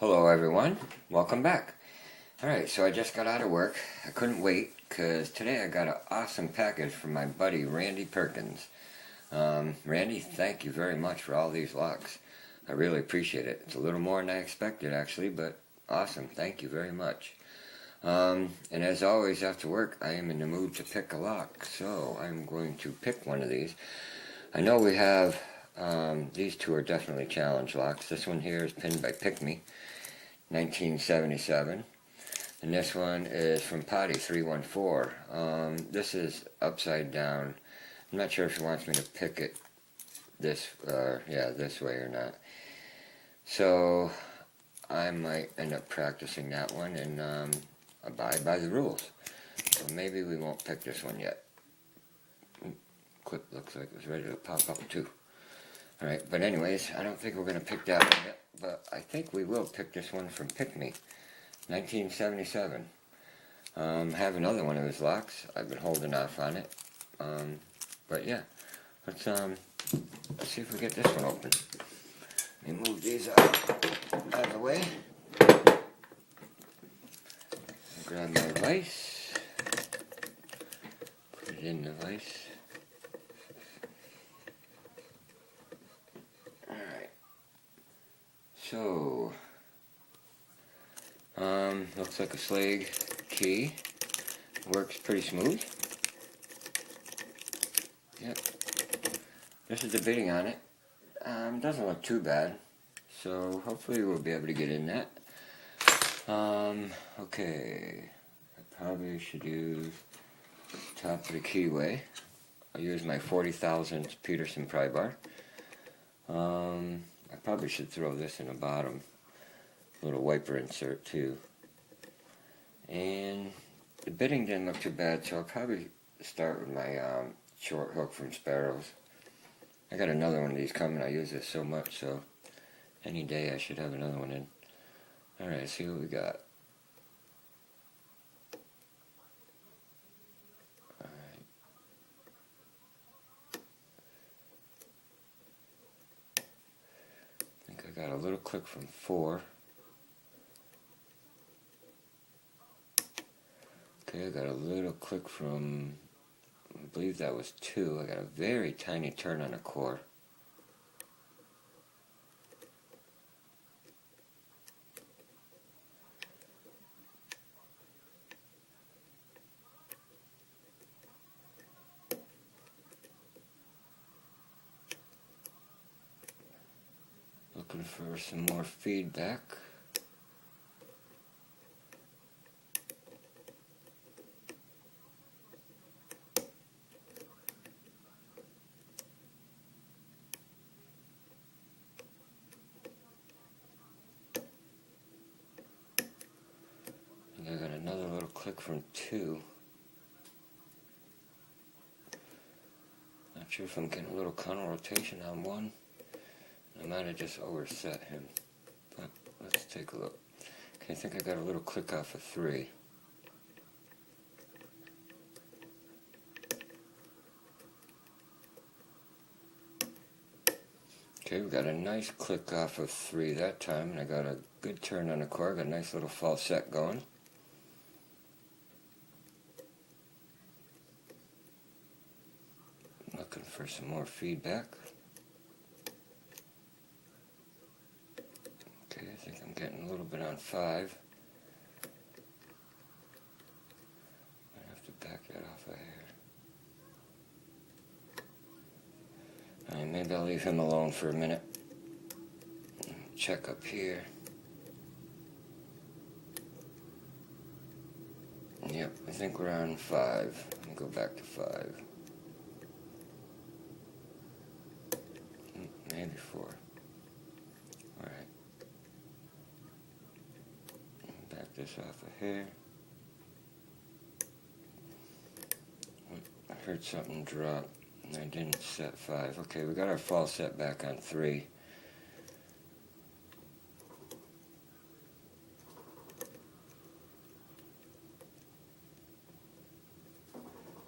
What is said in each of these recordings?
Hello everyone, welcome back. Alright, so I just got out of work. I couldn't wait because today I got an awesome package from my buddy Randy Perkins. Randy, thank you very much for all these locks. I really appreciate it. It's a little more than I expected actually, but awesome. Thank you very much. And as always after work, I am in the mood to pick a lock, so I'm going to pick one of these. I know we have, these two are definitely challenge locks. This one here is pinned by PickME, 1977. And this one is from Potty 314. This is upside down. I'm not sure if he wants me to pick it this way or not. So I might end up practicing that one and abide by the rules. So maybe we won't pick this one yet. Clip looks like it was ready to pop up too. Alright, but anyways, I don't think we're going to pick that one yet, but I think we will pick this one from PickME, 1977. Have another one of his locks. I've been holding off on it. But yeah, let's see if we get this one open. Let me move these out of the way. Grab my vise. Put it in the vise. Alright. So, looks like a Schlage key. Works pretty smooth. Yep. This is the bitting on it. Doesn't look too bad. So hopefully we'll be able to get in that. Okay. I probably should use top of the keyway. I'll use my 40,000 Peterson pry bar. I probably should throw this in the bottom. Little wiper insert too. And the bitting didn't look too bad, so I'll probably start with my short hook from Sparrows. I got another one of these coming. I use this so much, so any day I should have another one in. Alright, let's see what we got. Alright. I think I got a little click from 4. Okay, I got a little click from, I believe that was 2. I got a very tiny turn on the core. Looking for some more feedback. I got another little click from 2. Not sure if I'm getting a little counter rotation on 1. I might have just overset him, but let's take a look. Okay, I think I got a little click off of 3. Okay, we got a nice click off of 3 that time, and I got a good turn on the core. Got a nice little false set going. Looking for some more feedback. Okay, I think I'm getting a little bit on 5. I have to back that off of here. Alright, maybe I'll leave him alone for a minute. Check up here. Yep, I think we're on 5. I'll go back to 5. Maybe 4. Alright. Back this off of here. I heard something drop and I didn't set 5. Okay, we got our false set back on 3.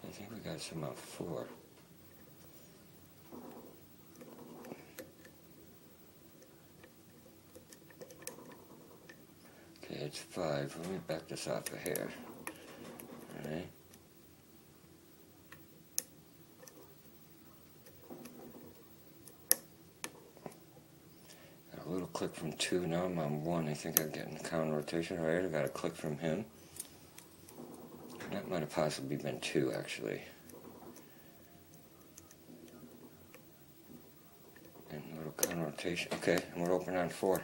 I think we got some on 4. it's 5. Let me back this off of here. Alright. Got a little click from 2. Now I'm on 1. I think I'm getting the counter rotation. Alright, I got a click from him. That might have possibly been 2, actually. And a little counter rotation. Okay, and we're open on 4.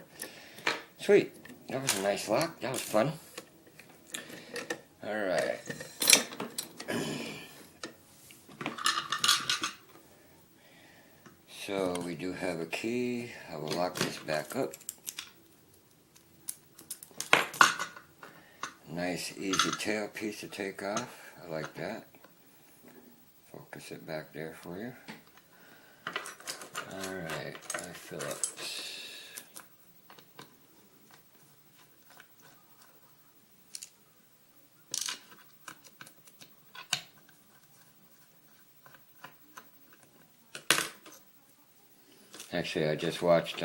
Sweet. That was a nice lock. That was fun. Alright. So we do have a key. I will lock this back up. Nice easy tail piece to take off. I like that. Focus it back there for you. Alright, Phillips. Actually, I just watched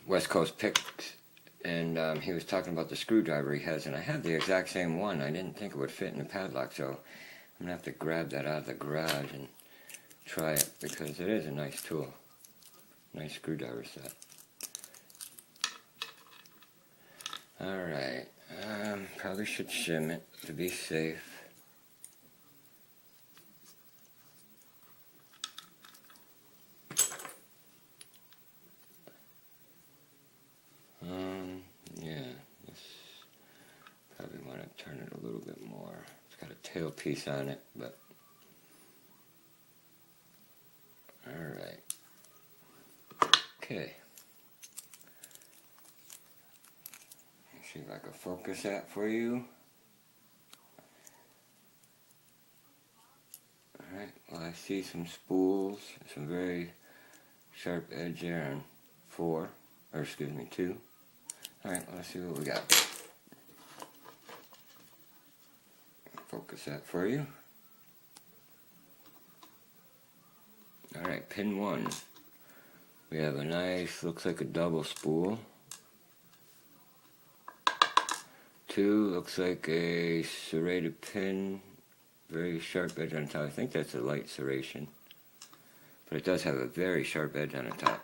West Coast Picks, and he was talking about the screwdriver he has, and I have the exact same one. I didn't think it would fit in the padlock, so I'm going to have to grab that out of the garage and try it, because it is a nice tool. Nice screwdriver set. Alright, probably should shim it to be safe. Yeah, this probably want to turn it a little bit more. It's got a tail piece on it, but alright. Okay. Let's see if I can focus that for you. Alright, well, I see some spools, some very sharp edge there on 4, or excuse me, 2. Alright, let's see what we got. Focus that for you. Alright, pin 1. We have a nice, looks like a double spool. 2 looks like a serrated pin, very sharp edge on the top. I think that's a light serration, but it does have a very sharp edge on the top.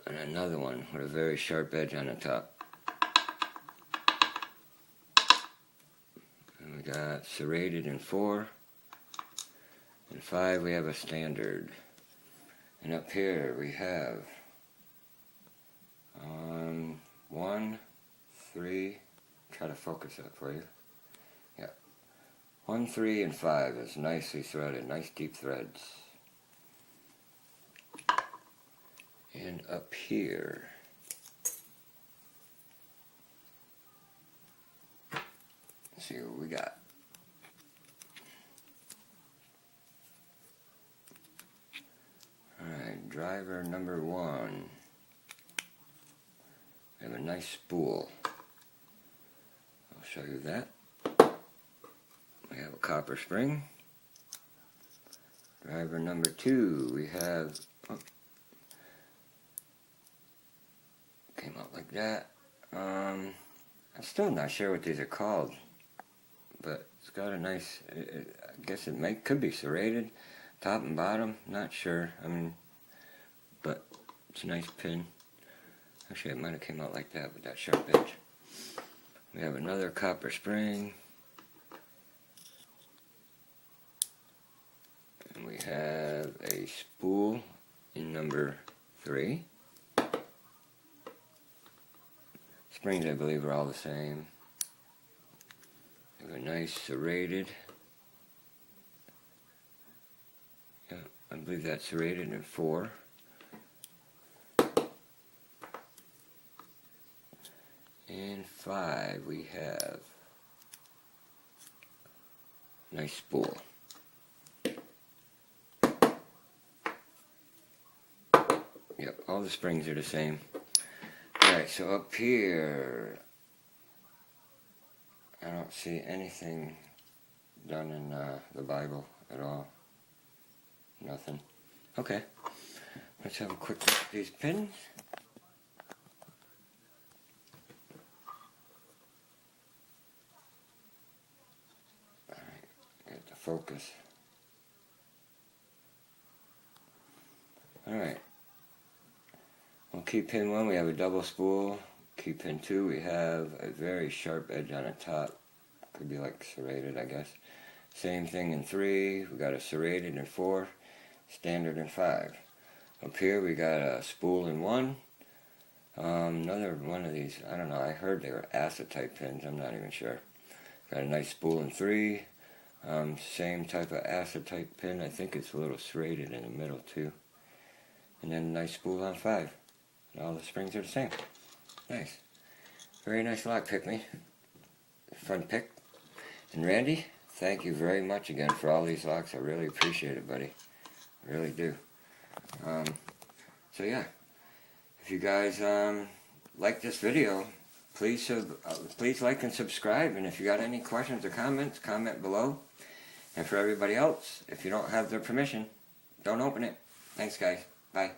And another one with a very sharp edge on the top. And we got serrated in 4. In 5 we have a standard. And up here we have 1, 3, try to focus that for you. Yeah. 1, 3, and 5 is nicely threaded, nice deep threads. And up here, let's see what we got. Alright, driver number 1. We have a nice spool. I'll show you that. We have a copper spring. Driver number 2, we have, came out like that. I'm still not sure what these are called, but it's got a nice, I guess it could be serrated, top and bottom, not sure. I mean, but it's a nice pin. Actually, it might have came out like that with that sharp edge. We have another copper spring. And we have a spool in number 3. Springs, I believe, are all the same. We have a nice serrated. Yeah, I believe that's serrated in 4. In 5 we have a nice spool. Yep, all the springs are the same. Alright, so up here, I don't see anything done in the Bible at all. Nothing. Okay, let's have a quick look at these pins. focus. Alright. On key pin 1 we have a double spool. Key pin 2 we have a very sharp edge on the top. Could be like serrated, I guess. Same thing in 3. We got a serrated in 4. Standard in 5. Up here we got a spool in 1. Another one of these, I don't know, I heard they were acid type pins, I'm not even sure. Got a nice spool in 3. Same type of acid type pin, I think it's a little serrated in the middle too. And then a nice spool on 5. And all the springs are the same. Nice. Very nice lock, PickME. Fun pick. And Randy, thank you very much again for all these locks. I really appreciate it, buddy. I really do. So yeah, if you guys like this video, please like and subscribe. And if you got any questions or comments, comment below. And for everybody else, if you don't have their permission, don't open it. Thanks, guys. Bye.